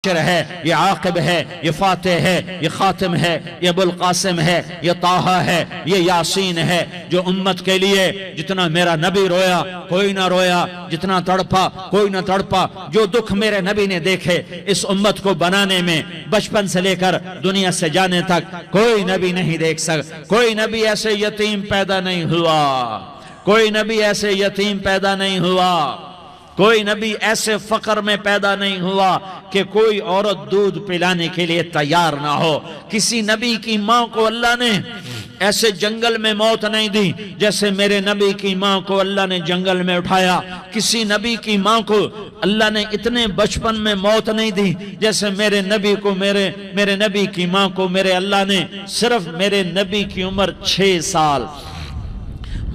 ہے، یہ عاقب ہے، یہ فاتح ہے، یہ خاتم ہے، یہ ابو القاسم ہے، یہ طٰہٰ ہے، یہ یاسین ہے۔ جو امت کے لیے جتنا میرا نبی رویا کوئی نہ رویا، جتنا تڑپا کوئی نہ تڑپا، جو دکھ میرے نبی نے دیکھے اس امت کو بنانے میں، بچپن سے لے کر دنیا سے جانے تک کوئی نبی نہیں دیکھ سکتا۔ کوئی نبی ایسے یتیم پیدا نہیں ہوا، کوئی نبی ایسے یتیم پیدا نہیں ہوا، کوئی نبی ایسے فقر میں پیدا نہیں ہوا کہ کوئی عورت دودھ پلانے کے لیے تیار نہ ہو۔ کسی نبی کی ماں کو اللہ نے ایسے جنگل میں موت نہیں دی جیسے میرے نبی کی ماں کو اللہ نے جنگل میں اٹھایا۔ کسی نبی کی ماں کو اللہ نے اتنے بچپن میں موت نہیں دی جیسے میرے نبی کو میرے نبی کی ماں کو میرے اللہ نے صرف میرے نبی کی عمر 6 سال،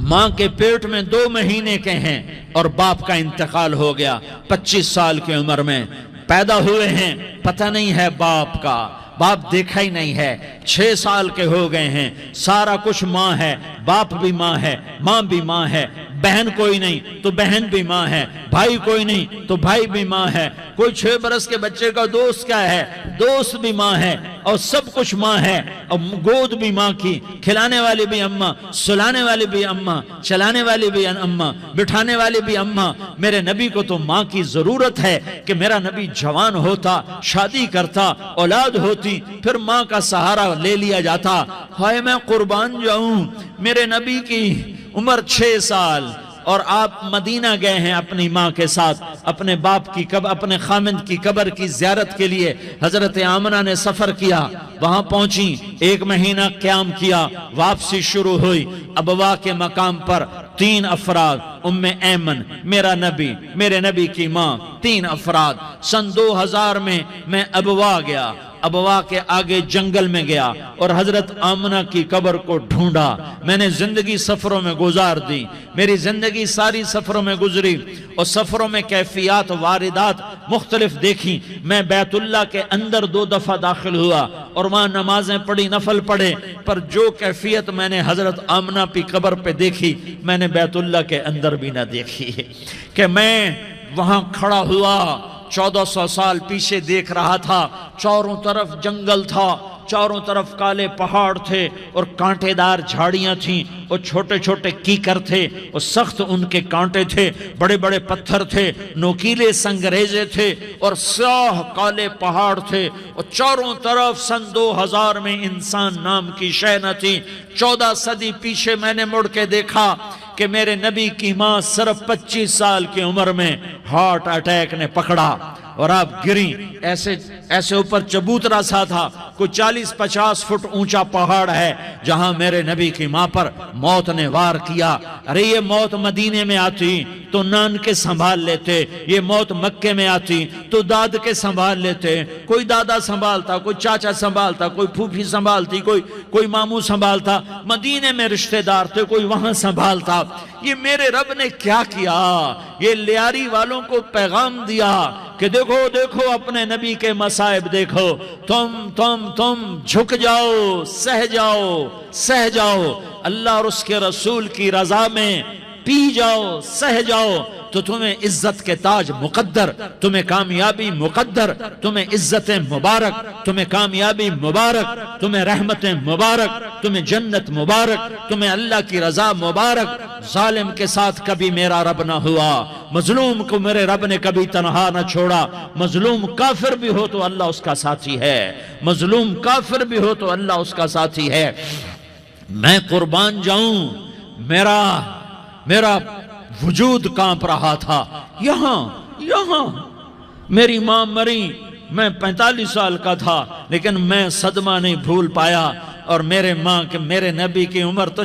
ماں کے پیٹ میں 2 مہینے کے ہیں اور باپ کا انتقال ہو گیا 25 سال کی عمر میں پیدا ہوئے ہیں، پتہ نہیں ہے باپ کا، باپ دیکھا ہی نہیں ہے، 6 سال کے ہو گئے ہیں، سارا کچھ ماں ہے، باپ بھی ماں ہے، ماں بھی ماں ہے، بہن کوئی نہیں تو بہن بھی ماں ہے، بھائی کوئی نہیں تو بھائی بھی ماں ہے، کوئی 6 برس کے بچے کا دوست کیا ہے، دوست بھی ماں ہے، اور سب کچھ ماں ہے، اور گود بھی ماں کی، کھلانے والی بھی اماں، سلانے والی بھی اماں، چلانے والی بھی اماں، بٹھانے والی بھی اماں۔ میرے نبی کو تو ماں کی ضرورت ہے کہ میرا نبی جوان ہوتا، شادی کرتا، اولاد ہوتی، پھر ماں کا سہارا لے لیا جاتا۔ ہائے میں قربان جاؤں، میرے نبی کی عمر 6 سال اور آپ مدینہ گئے ہیں اپنی ماں کے ساتھ، اپنے باپ کی اپنے خامند کی قبر کی زیارت کے لیے حضرت آمنہ نے سفر کیا، وہاں پہنچی، 1 مہینہ قیام کیا، واپسی شروع ہوئی۔ ابوا کے مقام پر 3 افراد، ام ایمن، میرا نبی، میرے نبی کی ماں، 3 افراد۔ سن 2000 میں ابوا گیا، ابوا کے آگے جنگل میں گیا اور حضرت آمنہ کی قبر کو ڈھونڈا۔ میں نے زندگی سفروں میں گزار دی، میری زندگی ساری سفروں میں گزری، اور سفروں میں کیفیات واردات مختلف دیکھی۔ میں بیت اللہ کے اندر 2 دفعہ داخل ہوا اور وہاں نمازیں پڑھی، نفل پڑھے، پر جو کیفیت میں نے حضرت آمنہ کی قبر پہ دیکھی میں نے بیت اللہ کے اندر بھی نہ دیکھی ہے۔ کہ میں وہاں کھڑا ہوا، 1400 سال پیچھے دیکھ رہا تھا، چاروں طرف جنگل تھا، چاروں طرف کالے پہاڑ تھے اور کانٹے دار جھاڑیاں تھیں، اور چھوٹے چھوٹے کیکر تھے، اور سخت ان کے کانٹے تھے، بڑے بڑے پتھر تھے، نوکیلے سنگریزے تھے، اور سیاہ کالے پہاڑ تھے، اور چاروں طرف سن 2000 میں انسان نام کی شے نہ تھی۔ 14 صدی پیچھے میں نے مڑ کے دیکھا کہ میرے نبی کی ماں صرف 25 سال کی عمر میں ہارٹ اٹیک نے پکڑا اور آپ گریں۔ ایسے اوپر چبوترا سا تھا، کوئی 40-50 فٹ اونچا پہاڑ ہے جہاں میرے نبی کی ماں پر موت نے وار کیا۔ ارے یہ موت مدینے میں آتی تو نان کے سنبھال لیتے، یہ موت مکے میں آتی تو داد کے سنبھال لیتے، کوئی دادا سنبھالتا، کوئی چاچا سنبھالتا، کوئی پھوپھی سنبھالتی، کوئی ماموں سنبھالتا، مدینے میں رشتہ دار تھے، کوئی وہاں سنبھالتا۔ یہ میرے رب نے کیا کیا؟ یہ لیاری والوں کو پیغام دیا کہ دیکھو دیکھو اپنے نبی کے مصائب دیکھو، تم جھک جاؤ، سہ جاؤ، اللہ اور اس کے رسول کی رضا میں پی جاؤ، سہ جاؤ، تو تمہیں عزت کے تاج مقدر، تمہیں کامیابی مقدر، تمہیں عزت مبارک، تمہیں کامیابی مبارک، تمہیں رحمت مبارک، تمہیں جنت مبارک، تمہیں اللہ کی رضا مبارک۔ ظالم کے ساتھ کبھی میرا رب نہ ہوا، مظلوم کو میرے رب نے کبھی تنہا نہ چھوڑا۔ مظلوم کافر بھی ہو تو اللہ اس کا ساتھی ہے، مظلوم کافر بھی ہو تو اللہ اس کا ساتھی ہے۔ میں قربان جاؤں، میرا وجود کانپ رہا تھا۔ یہاں میری ماں مری، میں 45 سال کا تھا، لیکن میں صدمہ نہیں بھول پایا، اور میرے نبی کی عمر تو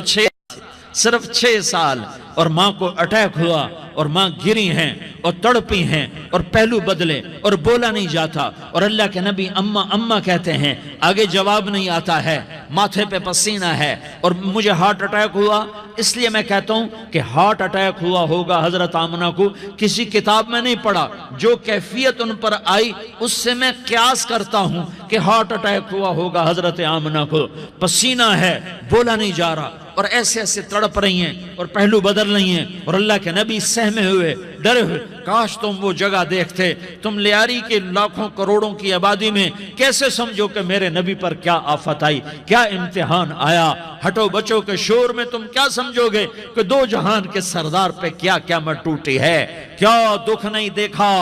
صرف 6 سال، اور ماں کو اٹیک ہوا اور ماں گری ہیں اور تڑپی ہیں اور پہلو بدلے اور بولا نہیں جاتا، اور اللہ کے نبی اماں اماں کہتے ہیں، آگے جواب نہیں آتا ہے، ماتھے پہ پسینہ ہے، اور مجھے ہارٹ اٹیک ہوا۔ اس لیے میں کہتا ہوں کہ ہارٹ اٹیک ہوا ہوگا حضرت آمنہ کو، کسی کتاب میں نہیں پڑھا، جو کیفیت ان پر آئی اس سے میں قیاس کرتا ہوں کہ ہارٹ اٹیک ہوا ہوگا حضرت آمنہ کو۔ پسینہ ہے، بولا نہیں جا رہا، اور ایسے ایسے تڑپ رہی ہیں اور پہلو بدل رہی ہیں، اور اللہ کے نبی سہمے ہوئے، ڈرے ہوئے، کاش تم وہ جگہ دیکھتے، تم لیاری کے لاکھوں کروڑوں کی آبادی میں کیسے سمجھو کہ میرے نبی پر کیا آفت آئی، کیا امتحان آیا، ہٹو بچوں کے شور میں تم کیا سمجھو گے کہ دو جہان کے سردار پہ کیا قیامت ٹوٹی ہے، کیا دکھ نہیں دیکھا،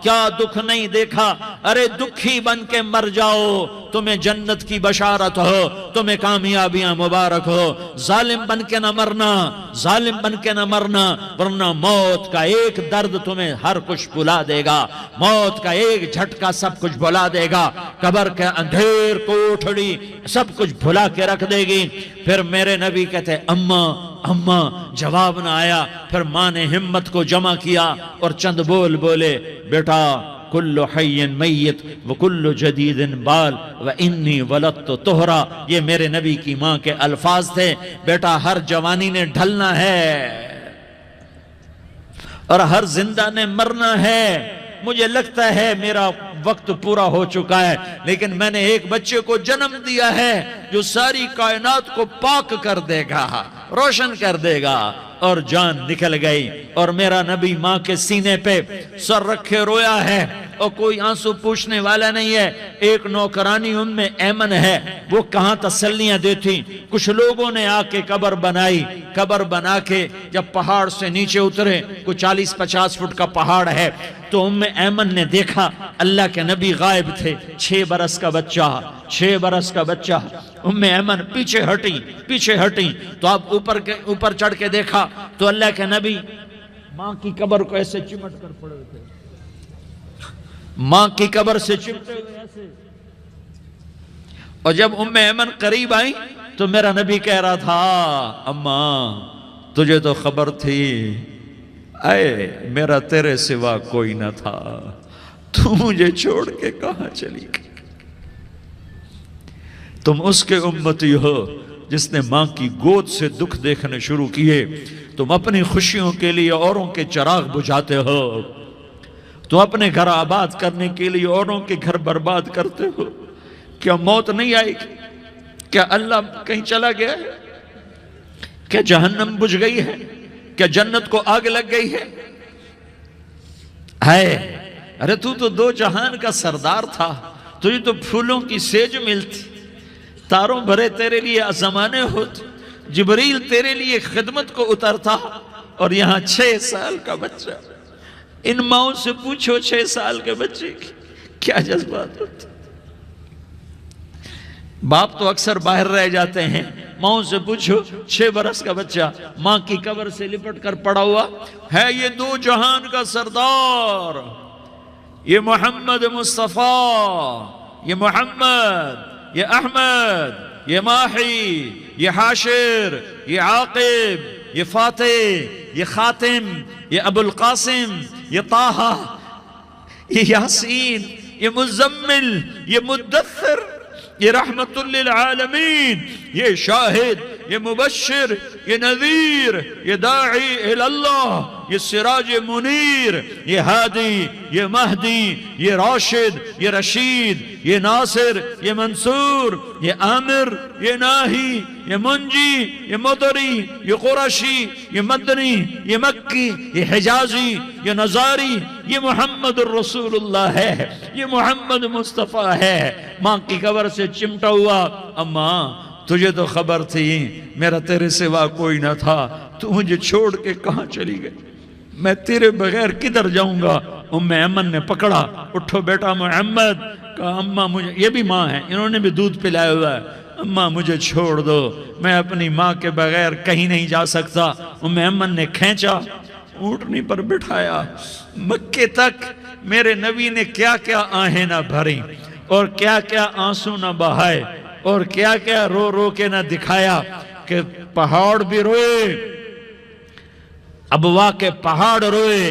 کیا دکھ نہیں دیکھا، ارے دکھی بن کے مر جاؤ، تمہیں جنت کی بشارت ہو، تمہیں کامیابیاں مبارک ہو، ظالم بن کے نہ مرنا، ظالم بن کے نہ مرنا، ورنہ موت کا ایک درد تمہیں ہر کچھ بھلا دے گا، موت کا ایک جھٹکا سب کچھ بھلا دے گا، قبر کے اندھیر کوٹھڑی سب کچھ بھلا کے رکھ دے گی۔ پھر میرے نبی کہتے اماں جواب نہ آیا، پھر ماں نے ہمت کو جمع کیا اور چند بول بولے، بیٹا کل حی میت وکل جدید بال وانی ولدت طہرا، یہ میرے نبی کی ماں کے الفاظ تھے، بیٹا ہر جوانی نے ڈھلنا ہے اور ہر زندہ نے مرنا ہے، مجھے لگتا ہے میرا وقت پورا ہو چکا ہے، لیکن میں نے ایک بچے کو جنم دیا ہے جو ساری کائنات کو پاک کر دے گا، روشن کر دے گا، اور جان نکل گئی، اور میرا نبی ماں کے سینے پہ سر رکھے رویا ہے، اور کوئی آنسو پوچھنے والا نہیں ہے۔ ایک نوکرانی ام ایمن ہے، وہ کہاں تسلیاں دیتی، کچھ لوگوں نے آ کے قبر بنائی، قبر بنا کے جب پہاڑ سے نیچے اترے، کوئی 40-50 فٹ کا پہاڑ ہے، تو ام ایمن نے دیکھا اللہ کے نبی غائب تھے، 6 برس کا بچہ، 6 برس کا بچہ، ام ایمن پیچھے ہٹی، تو آپ اوپر چڑھ کے دیکھا تو اللہ کے نبی ماں کی قبر کو ایسے چمٹ کر پڑے تھے، ماں کی قبر سے چمٹے ہوئے ایسے، اور جب ام ایمن قریب آئی تو میرا نبی کہہ رہا تھا، اماں تجھے تو خبر تھی، اے میرا تیرے سوا کوئی نہ تھا، تو مجھے چھوڑ کے کہاں چلی گئی؟ تم اس کے امتی ہو جس نے ماں کی گود سے دکھ دیکھنے شروع کیے، تم اپنی خوشیوں کے لیے اوروں کے چراغ بجھاتے ہو، تم اپنے گھر آباد کرنے کے لیے اوروں کے گھر برباد کرتے ہو، کیا موت نہیں آئے گی؟ کیا اللہ کہیں چلا گیا ہے؟ کیا جہنم بجھ گئی ہے؟ کیا جنت کو آگ لگ گئی ہے؟ ارے تو دو جہان کا سردار تھا، تجھے تو پھولوں کی سیج ملتی، تاروں بھرے تیرے لیے زمانے ہوتے، جبریل تیرے لیے خدمت کو اترتا، اور یہاں 6 سال کا بچہ، ان ماؤں سے پوچھو 6 سال کے بچے کی کیا جذبات ہوتے۔ باپ تو اکثر باہر رہ جاتے ہیں، ماؤں سے پوچھو 6 برس کا بچہ ماں کی قبر سے لپٹ کر پڑا ہوا ہے، یہ دو جہان کا سردار، یہ محمد مصطفیٰ، یہ محمد، یہ احمد، یہ ماحی، یہ حاشر، یہ عاقب، یہ فاتح، یہ خاتم، یہ ابو القاسم، یہ طٰہٰ، یہ یاسین، یہ مزمل، یہ مدثر، یہ رحمت للعالمین، یہ شاہد، یہ مبشر، یہ نذیر، یہ داعی اللہ، یہ سراج منیر، یہ ہادی، یہ مہدی، یہ راشد، یہ رشید، یہ ناصر، یہ منصور، یہ عامر، یہ ناہی، یہ منجی، یہ مدری، یہ قرشی، یہ مدنی، یہ مکی، یہ حجازی، یہ نظاری، یہ محمد الرسول اللہ ہے، یہ محمد مصطفیٰ ہے۔ ماں کی قبر سے چمٹا ہوا، اماں تجھے تو خبر تھی میرا تیرے سوا کوئی نہ تھا، تو مجھے چھوڑ کے کہاں چلی گئی، میں تیرے بغیر کدھر جاؤں گا؟ ام ایمن نے پکڑا، اٹھو بیٹا محمد، کہا اماں مجھے، یہ بھی ماں ہے، انہوں نے بھی دودھ پلایا ہوا ہے، اماں مجھے چھوڑ دو، میں اپنی ماں کے بغیر کہیں نہیں جا سکتا۔ ام ایمن نے کھینچا، اونٹنی پر بٹھایا، مکے تک میرے نبی نے کیا کیا آہیں نہ بھری، اور کیا کیا آنسو نہ بہائے، اور کیا کیا رو رو کے نہ دکھایا، کہ پہاڑ بھی روئے، ابوا کے پہاڑ روئے،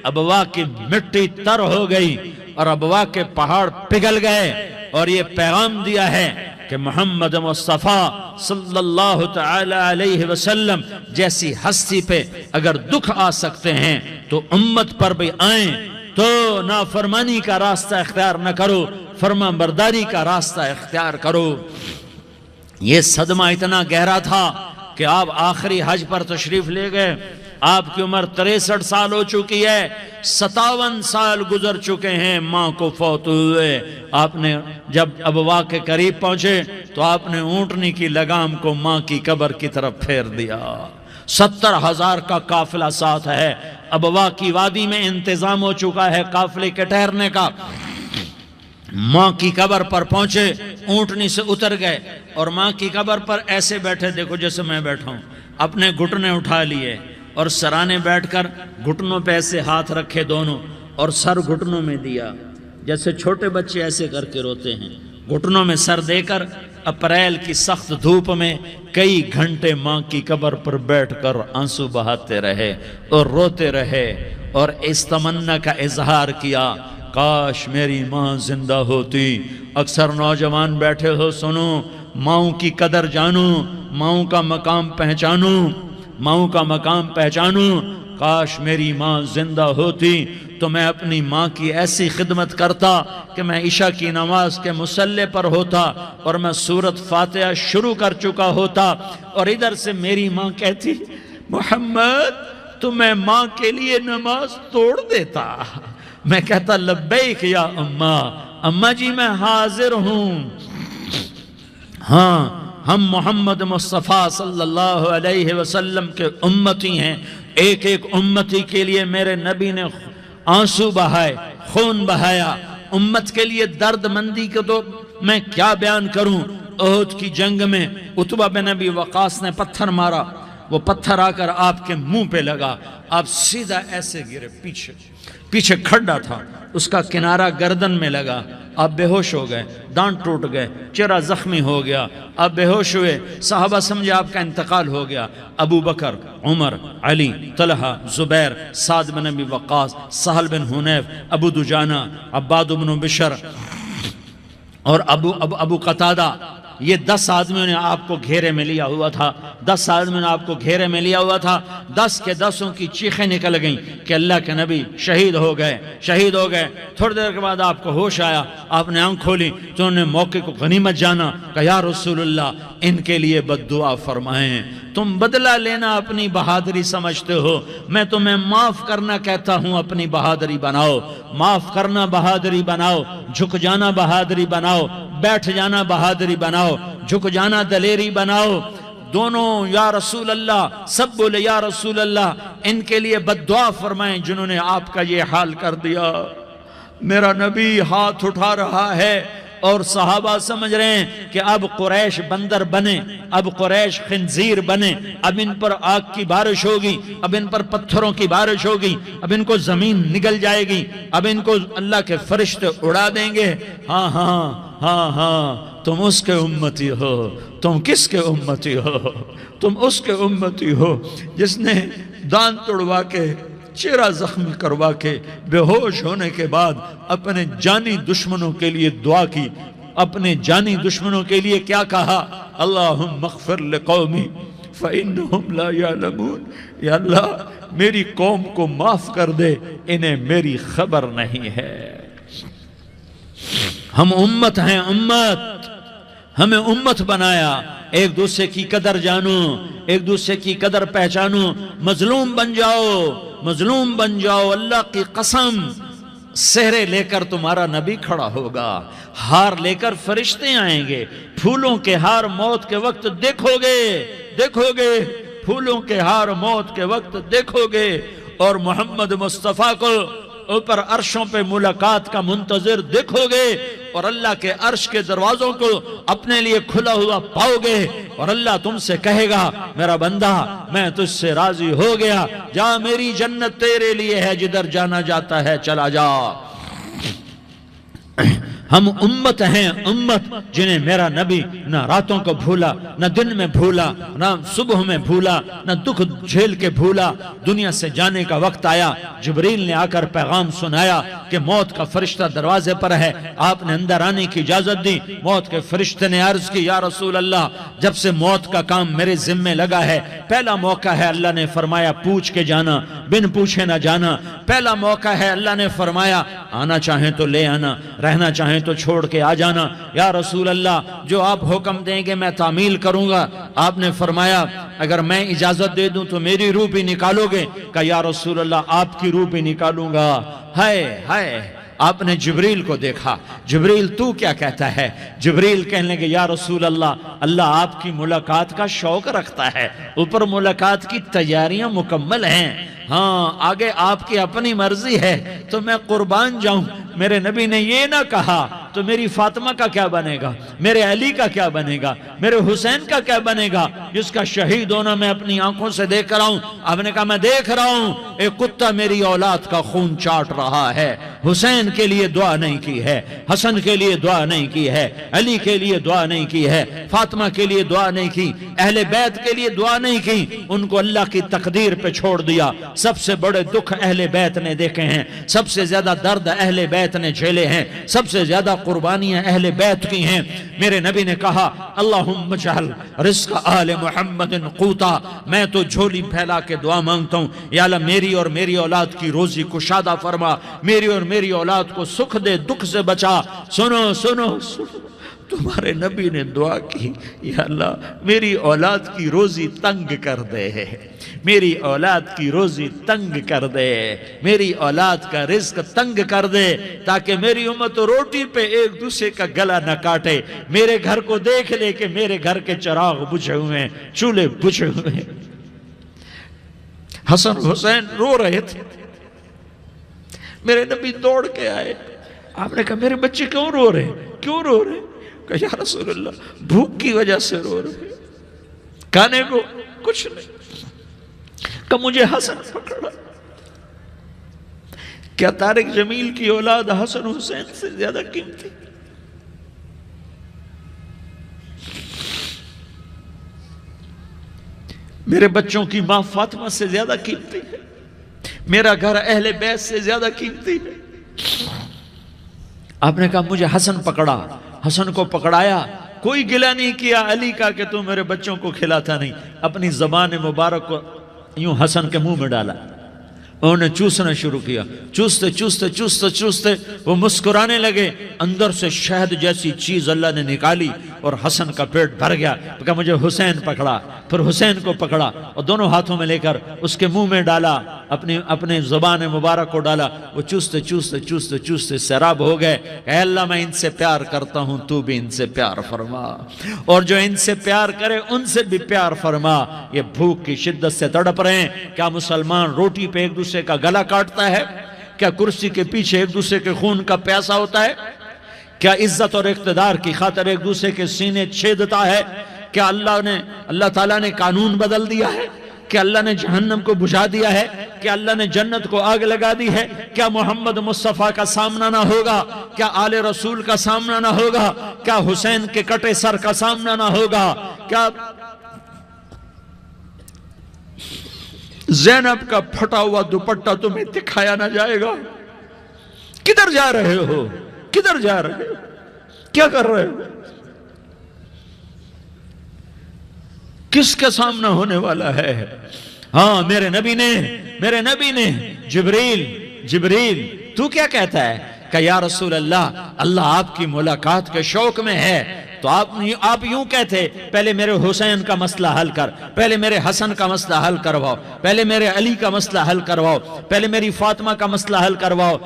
ابوا کی مٹی تر ہو گئی، اور ابوا کے پہاڑ پگھل گئے، اور یہ پیغام دیا ہے کہ محمد مصطفیٰ صلی اللہ تعالی علیہ وسلم جیسی ہستی پہ اگر دکھ آ سکتے ہیں تو امت پر بھی آئیں، تو نافرمانی کا راستہ اختیار نہ کرو، فرما برداری کا راستہ اختیار کرو۔ یہ صدمہ اتنا گہرا تھا کہ آپ آخری حج پر تشریف لے گئے، آپ کی عمر 63 سال ہو چکی ہے، 57 سال گزر چکے ہیں ماں کو فوت ہوئے۔ آپ نے جب ابوا کے قریب پہنچے تو آپ نے اونٹنی کی لگام کو ماں کی قبر کی طرف پھیر دیا۔ 70,000 کا قافلہ ساتھ ہے، ابوا کی وادی میں انتظام ہو چکا ہے قافلے کے ٹھہرنے کا۔ ماں کی قبر پر پہنچے، اونٹنی سے اتر گئے اور ماں کی قبر پر ایسے بیٹھے، دیکھو جیسے میں بیٹھا ہوں، اپنے گھٹنے اٹھا لیے اور سرانے بیٹھ کر گھٹنوں پہ ایسے ہاتھ رکھے دونوں اور سر گھٹنوں میں دیا، جیسے چھوٹے بچے ایسے کر کے روتے ہیں، گھٹنوں میں سر دے کر اپریل کی سخت دھوپ میں کئی گھنٹے ماں کی قبر پر بیٹھ کر آنسو بہاتے رہے اور روتے رہے اور اس تمنا کا اظہار کیا، کاش میری ماں زندہ ہوتی۔ اکثر نوجوان بیٹھے ہو، سنو، ماؤں کی قدر جانو، ماؤں کا مقام پہچانو، ماؤں کا مقام پہچانو۔ کاش میری ماں زندہ ہوتی تو میں اپنی ماں کی ایسی خدمت کرتا کہ میں عشاء کی نماز کے مصلی پر ہوتا اور میں سورۃ فاتحہ شروع کر چکا ہوتا اور ادھر سے میری ماں کہتی، محمد تو میں ماں کے لیے نماز توڑ دیتا۔ میں کہتا، لبیک یا اماں، اماں جی میں حاضر ہوں۔ ہاں، ہم محمد مصطفیٰ صلی اللہ علیہ وسلم کے امتی ہیں۔ ایک ایک امتی کے لیے میرے نبی نے آنسو بہائے، خون بہایا۔ امت کے لیے درد مندی کو تو میں کیا بیان کروں۔ احد کی جنگ میں عتبہ بن ابی وقاص نے پتھر مارا، وہ پتھر آ کر آپ کے منہ پہ لگا، آپ سیدھا ایسے گرے، پیچھے کھڈا تھا، اس کا کنارہ گردن میں لگا، آپ بے ہوش ہو گئے، دانت ٹوٹ گئے، چہرہ زخمی ہو گیا، آپ بے ہوش ہوئے، صحابہ سمجھے آپ کا انتقال ہو گیا۔ ابو بکر، عمر، علی، طلحہ، زبیر، سعد بن ابی وقاص، سہل بن حنیف، ابو دجانہ، عباد بن بشر اور ابو قتادہ، یہ 10 آدمیوں نے آپ کو گھیرے میں لیا ہوا تھا، 10 آدمیوں نے آپ کو گھیرے میں لیا ہوا تھا۔ 10 کے 10 کی چیخیں نکل گئیں کہ اللہ کے نبی شہید ہو گئے۔ تھوڑی دیر کے بعد آپ کو ہوش آیا، آپ نے آنکھ کھولی تو انہوں نے موقع کو غنیمت جانا کہ یا رسول اللہ ان کے لیے بد دعا فرمائیں۔ تم بدلہ لینا اپنی بہادری سمجھتے ہو، میں تمہیں معاف کرنا کہتا ہوں، اپنی بہادری بناؤ، معاف کرنا بہادری بناؤ، جھک جانا بہادری بناؤ، بیٹھ جانا بہادری بناؤ، جھک جانا دلیری بناؤ۔ دونوں یا رسول اللہ، سب بولے یا رسول اللہ، ان کے لیے بد دعا فرمائیں جنہوں نے آپ کا یہ حال کر دیا۔ میرا نبی ہاتھ اٹھا رہا ہے اور صحابہ سمجھ رہے ہیں کہ اب قریش بندر بنے، اب قریش خنزیر بنے، اب ان پر آگ کی بارش ہوگی، اب ان پر پتھروں کی بارش ہوگی، اب ان کو زمین نگل جائے گی، اب ان کو اللہ کے فرشتے اڑا دیں گے۔ ہاں ہاں ہاں ہاں، تم اس کے امتی ہو۔ تم کس کے امتی ہو؟ تم اس کے امتی ہو جس نے دان توڑوا کے، چہرہ زخمی کروا کے، بے ہوش ہونے کے بعد اپنے جانی دشمنوں کے لیے دعا کی، اپنے جانی دشمنوں کے لیے کیا کہا؟ اللہم اغفر لقومی فإنہم لا یعلمون، یا اللہ میری قوم کو معاف کر دے، انہیں میری خبر نہیں ہے۔ ہم امت ہیں، امت، ہمیں امت بنایا۔ ایک دوسرے کی قدر جانو، ایک دوسرے کی قدر پہچانو، مظلوم بن جاؤ، مظلوم بن جاؤ۔ اللہ کی قسم، سہرے لے کر تمہارا نبی کھڑا ہوگا، ہار لے کر فرشتے آئیں گے، پھولوں کے ہار موت کے وقت دیکھو گے، پھولوں کے ہار موت کے وقت دیکھو گے، اور محمد مصطفیٰ کو اوپر عرشوں پہ ملاقات کا منتظر دیکھو گے، اور اللہ کے عرش کے دروازوں کو اپنے لیے کھلا ہوا پاؤ گے، اور اللہ تم سے کہے گا میرا بندہ میں تجھ سے راضی ہو گیا، جا میری جنت تیرے لیے ہے، جدھر جانا جاتا ہے چلا جا۔ ہم امت ہیں، امت جنہیں میرا نبی نہ راتوں کو بھولا، نہ دن میں بھولا، نہ صبح میں بھولا، نہ دکھ جھیل کے بھولا۔ دنیا سے جانے کا وقت آیا، جبریل نے آ کر پیغام سنایا کہ موت کا فرشتہ دروازے پر ہے، آپ نے اندر آنے کی اجازت دی۔ موت کے فرشتے نے عرض کی، یا رسول اللہ جب سے موت کا کام میرے ذمہ لگا ہے، پہلا موقع ہے اللہ نے فرمایا پوچھ کے جانا، بن پوچھے نہ جانا۔ پہلا موقع ہے اللہ نے فرمایا آنا چاہیں تو لے آنا، رہنا چاہیں تو چھوڑ کے آ جانا۔ یا رسول اللہ جو آپ حکم دیں گے میں تعمیل کروں گا۔ آپ نے فرمایا اگر میں اجازت دے دوں تو میری روح بھی نکالو گے؟ کہا یا رسول اللہ آپ کی روح بھی نکالوں گا۔ ہائے ہائے، آپ نے جبریل کو دیکھا، جبریل تو کیا کہتا ہے؟ جبریل کہنے لگے یا رسول اللہ، اللہ آپ کی ملاقات کا شوق رکھتا ہے، اوپر ملاقات کی تیاریاں مکمل ہیں، ہاں آگے آپ کی اپنی مرضی ہے تو میں قربان جاؤں۔ میرے نبی نے یہ نہ کہا تو میری فاطمہ کا کیا بنے گا، میرے علی کا کیا بنے گا، میرے حسین کا کیا بنے گا جس کا شہید ہونا میں اپنی آنکھوں سے دیکھ رہا ہوں۔ آپ نے کہا میں دیکھ رہا ہوں ایک کتا میری اولاد کا خون چاٹ رہا ہے، حسین کے لیے دعا نہیں کی ہے، حسن کے لیے دعا نہیں کی ہے، علی کے لیے دعا نہیں کی ہے، فاطمہ کے لیے دعا نہیں کی، اہل بیت کے لیے دعا نہیں کی، ان کو اللہ کی تقدیر پہ چھوڑ دیا۔ سب سے بڑے دکھ اہل بیت نے دیکھے ہیں، سب سے زیادہ درد اہل بیت نے جھیلے ہیں، سب سے زیادہ قربانیاں اہل بیت کی ہیں۔ میرے نبی نے کہا اللہم اجعل رزق آل محمد قوتا، میں تو جھولی پھیلا کے دعا مانگتا ہوں، یا اللہ میری اور میری اولاد کی روزی کشادہ فرما، میری اور میری اولاد کو سکھ دے، دکھ سے بچا۔ سنو سنو سنو، تمہارے نبی نے دعا کی یا اللہ میری اولاد کی روزی تنگ کر دے، میری اولاد کی روزی تنگ کر دے، میری اولاد کا رزق تنگ کر دے، تاکہ میری امت روٹی پہ ایک دوسرے کا گلا نہ کاٹے، میرے گھر کو دیکھ لے کہ میرے گھر کے چراغ بجھے ہوئے ہیں، چولہے بجھے ہوئے ہیں۔ حسن حسین رو رہے تھے، میرے نبی دوڑ کے آئے، آپ نے کہا میرے بچے کیوں رو رہے ہیں، کیوں رو رہے ہیں؟ کہا یا رسول اللہ بھوک کی وجہ سے رو رہے ہیں، کھانے کو کچھ نہیں۔ کہ مجھے حسن پکڑا۔ کیا طارق جمیل کی اولاد حسن حسین سے زیادہ قیمتی؟ میرے بچوں کی ماں فاطمہ سے زیادہ قیمتی ہے، میرا گھر اہل بیت سے زیادہ قیمتی ہے۔ آپ نے کہا مجھے حسن پکڑا، حسن کو پکڑایا، کوئی گلہ نہیں کیا علی کا کہ تم میرے بچوں کو کھلاتا نہیں، اپنی زبان مبارک کو یوں حسن کے منہ میں ڈالا، انہوں نے چوسنا شروع کیا، چوستے چوستے چوستے چوستے وہ مسکرانے لگے، اندر سے شہد جیسی چیز اللہ نے نکالی اور حسن کا پیٹ بھر گیا۔ کہا مجھے حسین پکڑا، پھر حسین کو پکڑا اور دونوں ہاتھوں میں لے کر اس کے منہ میں ڈالا، اپنے زبان مبارک کو ڈالا، وہ چوستے چوستے چوستے چوستے سیراب ہو گئے۔ اے اللہ میں ان سے پیار کرتا ہوں، تو بھی ان سے پیار فرما، اور جو ان سے پیار کرے ان سے بھی پیار فرما۔ یہ بھوک کی شدت سے تڑپ رہے ہیں، کیا مسلمان روٹی پہ ایک دوسرے کا گلا کاٹتا ہے؟ کیا کرسی کے پیچھے ایک دوسرے کے خون کا پیاسا ہوتا ہے؟ کیا عزت اور اقتدار کی خاطر ایک دوسرے کے سینے چھیدتا ہے؟ کیا اللہ تعالیٰ نے قانون بدل دیا ہے؟ کیا اللہ نے جہنم کو بجھا دیا ہے؟ کیا اللہ نے جنت کو آگ لگا دی ہے؟ کیا محمد مصطفیٰ کا سامنا نہ ہوگا؟ کیا آل رسول کا سامنا نہ ہوگا؟ کیا حسین کے کٹے سر کا سامنا نہ ہوگا؟ کیا زینب کا پھٹا ہوا دوپٹہ تمہیں دکھایا نہ جائے گا؟ کدھر جا رہے ہو؟ کدھر جا رہے ہو؟ کیا کر رہے ہو؟ کس کا سامنا ہونے والا ہے؟ ہاں میرے نبی نے جبریل تو کیا کہتا ہے کہ یا رسول اللہ آپ کی ملاقات کے شوق میں ہے، تو آپ یوں کہتے پہلے میرے حسین کا مسئلہ حل کر، پہلے میرے حسن کا مسئلہ حل کرواؤ، پہلے میرے علی کا مسئلہ حل کرواؤ، پہلے میری فاطمہ کا مسئلہ حل کرواؤ۔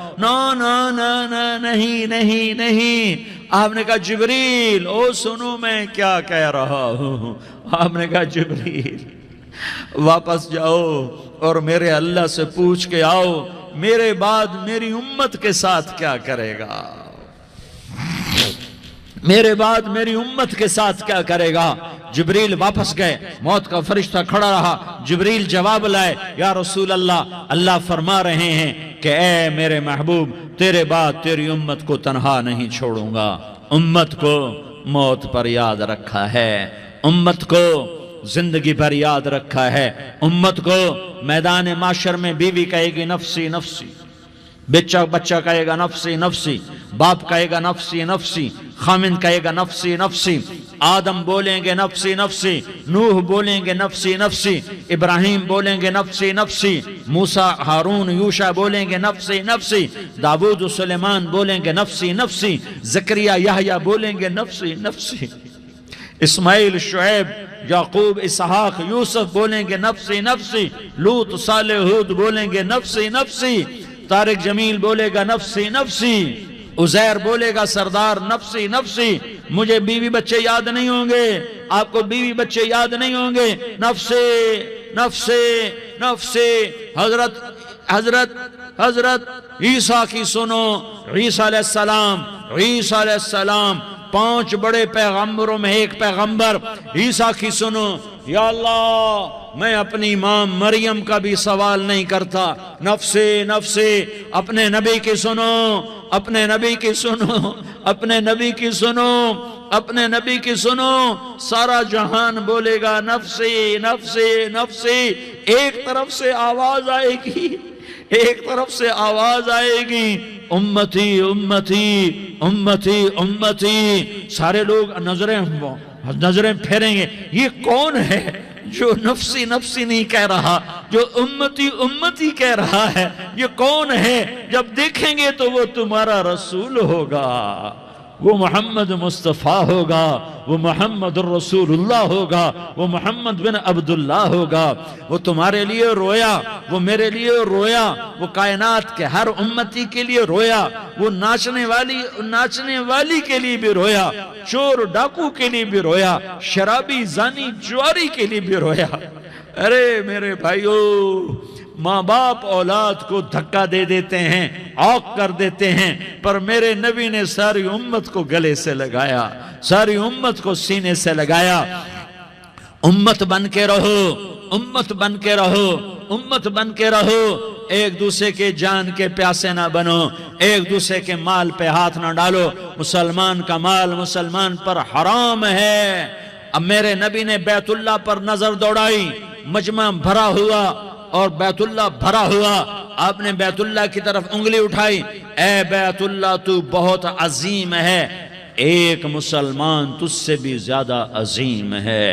نہیں۔ آپ نے کہا جبریل او سنو میں کیا کہہ رہا ہوں۔ آپ نے کہا جبریل واپس جاؤ اور میرے اللہ سے پوچھ کے آؤ میرے بعد میری امت کے ساتھ کیا کرے گا، میرے بعد میری امت کے ساتھ کیا کرے گا۔ جبریل واپس گئے، موت کا فرشتہ کھڑا رہا، جبریل جواب لائے یا رسول اللہ فرما رہے ہیں کہ اے میرے محبوب تیرے بعد تیری امت کو تنہا نہیں چھوڑوں گا، امت کو موت پر یاد رکھا ہے، امت کو زندگی پر یاد رکھا ہے، امت کو میدان معاشر میں بیوی کہے گی نفسی نفسی، بچہ کہے گا نفسی نفسی، باپ کہے گا نفسی نفسی، خامن کہے گا نفسی نفسی، آدم بولیں گے نفسی نفسی، نوح بولیں گے نفسی نفسی، ابراہیم بولیں گے نفسی نفسی، موسیٰ ہارون یوشع بولیں گے نفسی نفسی، داؤد سلیمان بولیں گے نفسی نفسی، زکریا یحییٰ بولیں گے نفسی نفسی، اسماعیل شعیب یعقوب اسحاق یوسف بولیں گے نفسی نفسی، لوط صالح ہود بولیں گے نفسی نفسی، طارق جمیل بولے گا نفسی نفسی، عزیر بولے گا سردار نفسی نفسی، مجھے بیوی بچے یاد نہیں ہوں گے، آپ کو بیوی بچے یاد نہیں ہوں گے، نفسی نفسی نفسی۔ حضرت عیسیٰ کی سنو، عیسیٰ علیہ السلام، عیسیٰ علیہ السلام 5 بڑے پیغمبروں میں ایک پیغمبر، عیسیٰ کی سنو۔ یا اللہ میں اپنی ماں مریم کا بھی سوال نہیں کرتا، نفسی نفسی۔ اپنے نبی کی سنو، اپنے نبی کی سنو، اپنے نبی کی سنو، اپنے نبی کی سنو۔ سارا جہان بولے گا نفسی نفسی نفسی۔ ایک طرف سے آواز آئے گی، ایک طرف سے آواز آئے گی، امتی امتی امتی امتی۔ سارے لوگ نظریں پھیریں گے، یہ کون ہے جو نفسی نفسی نہیں کہہ رہا، جو امتی امتی کہہ رہا ہے؟ یہ کون ہے؟ جب دیکھیں گے تو وہ تمہارا رسول ہوگا، وہ محمد مصطفیٰ ہوگا، وہ محمد الرسول اللہ ہوگا، وہ محمد بن عبداللہ ہوگا۔ وہ تمہارے لیے رویا، وہ میرے لیے رویا، وہ کائنات کے ہر امتی کے لیے رویا، وہ ناچنے والی کے لیے بھی رویا، چور ڈاکو کے لیے بھی رویا، شرابی زانی جواری کے لیے بھی رویا۔ ارے میرے بھائیو، ماں باپ اولاد کو دھکا دے دیتے ہیں، عوق کر دیتے ہیں، پر میرے نبی نے ساری امت کو گلے سے لگایا، ساری امت کو سینے سے لگایا۔ امت بن کے رہو، امت بن کے رہو، امت بن کے رہو۔ ایک دوسرے کے جان کے پیاسے نہ بنو، ایک دوسرے کے مال پہ ہاتھ نہ ڈالو۔ مسلمان کا مال مسلمان پر حرام ہے۔ اب میرے نبی نے بیت اللہ پر نظر دوڑائی، مجمع بھرا ہوا اور بیت اللہ بھرا ہوا۔ آپ نے بیت اللہ کی طرف انگلی اٹھائی، اے بیت اللہ تو بہت عظیم ہے، ایک مسلمان تجھ سے بھی زیادہ عظیم ہے۔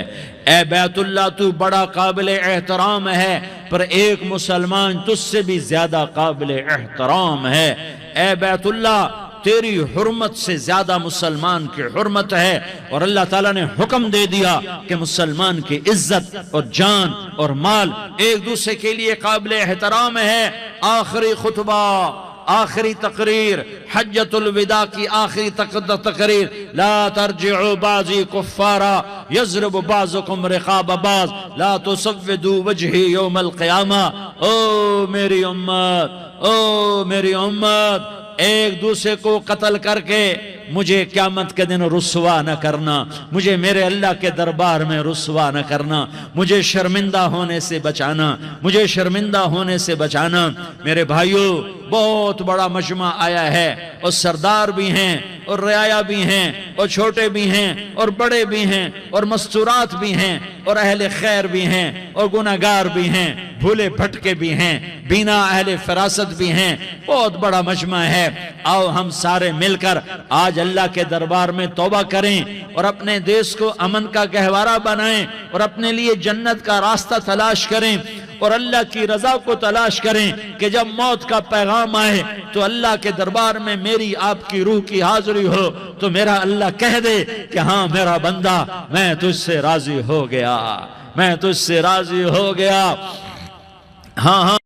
اے بیت اللہ تو بڑا قابل احترام ہے، پر ایک مسلمان تجھ سے بھی زیادہ قابل احترام ہے۔ اے بیت اللہ تیری حرمت سے زیادہ مسلمان کی حرمت ہے، اور اللہ تعالیٰ نے حکم دے دیا کہ مسلمان کی عزت اور جان اور مال ایک دوسرے کے لیے قابل احترام ہے۔ آخری خطبہ، آخری تقریر، حجۃ الوداع کی آخری تقریر، لا ترجعوا بعضی کفارا یضرب بعضکم رقاب بعض لا تسودوا وجہی یوم القیامہ۔ او میری امت، او میری امت، ایک دوسرے کو قتل کر کے مجھے قیامت کے دن رسوا نہ کرنا، مجھے میرے اللہ کے دربار میں رسوا نہ کرنا، مجھے شرمندہ ہونے سے بچانا، مجھے شرمندہ ہونے سے بچانا۔ میرے بھائیو، بہت بڑا مجمع آیا ہے، اور سردار بھی ہیں اور رعایا بھی ہیں اور چھوٹے بھی ہیں اور بڑے بھی ہیں اور مستورات بھی ہیں اور اہل خیر بھی ہیں اور گناہگار بھی ہیں، بھولے بھٹکے بھی ہیں، بینا اہل فراست بھی ہیں۔ بہت بڑا مجمع ہے۔ آؤ ہم سارے مل کر آج اللہ کے دربار میں توبہ کریں اور اپنے دیش کو امن کا گہوارہ بنائیں اور اپنے لیے جنت کا راستہ تلاش کریں اور اللہ کی رضا کو تلاش کریں کہ جب موت کا پیغام آئے تو اللہ کے دربار میں میری آپ کی روح کی حاضری ہو تو میرا اللہ کہہ دے کہ ہاں میرا بندہ، میں تجھ سے راضی ہو گیا، میں تجھ سے راضی ہو گیا۔ ہاں ہاں